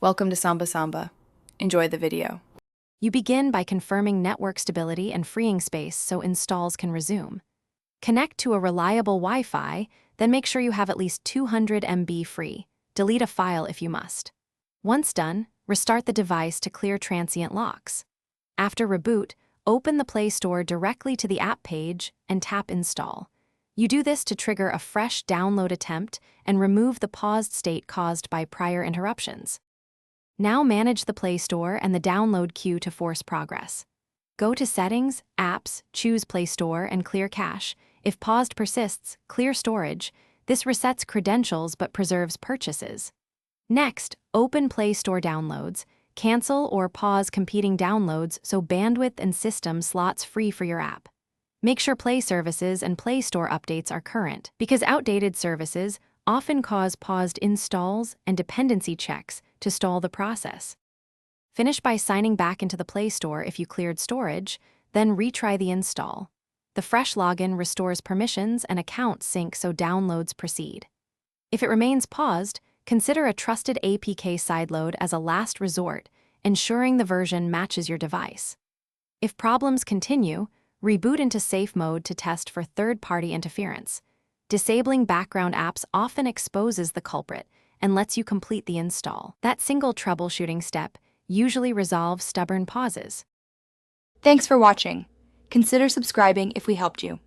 Welcome to Samba Samba. Enjoy the video. You begin by confirming network stability and freeing space so installs can resume. Connect to a reliable Wi-Fi, then make sure you have at least 200 MB free. Delete a file if you must. Once done, restart the device to clear transient locks. After reboot, open the Play Store directly to the app page and tap Install. You do this to trigger a fresh download attempt and remove the paused state caused by prior interruptions. Now manage the Play Store and the download queue to force progress. Go to Settings, Apps, choose Play Store and clear cache. If paused persists, clear storage. This resets credentials but preserves purchases. Next, open Play Store downloads. Cancel or pause competing downloads so bandwidth and system slots free for your app. Make sure Play services and Play Store updates are current, because outdated services often cause paused installs and dependency checks to stall the process. Finish by signing back into the Play Store if you cleared storage, then retry the install. The fresh login restores permissions and account sync so downloads proceed. If it remains paused, consider a trusted APK sideload as a last resort, ensuring the version matches your device. If problems continue, reboot into safe mode to test for third-party interference. Disabling background apps often exposes the culprit and lets you complete the install. That single troubleshooting step usually resolves stubborn pauses. Thanks for watching. Consider subscribing if we helped you.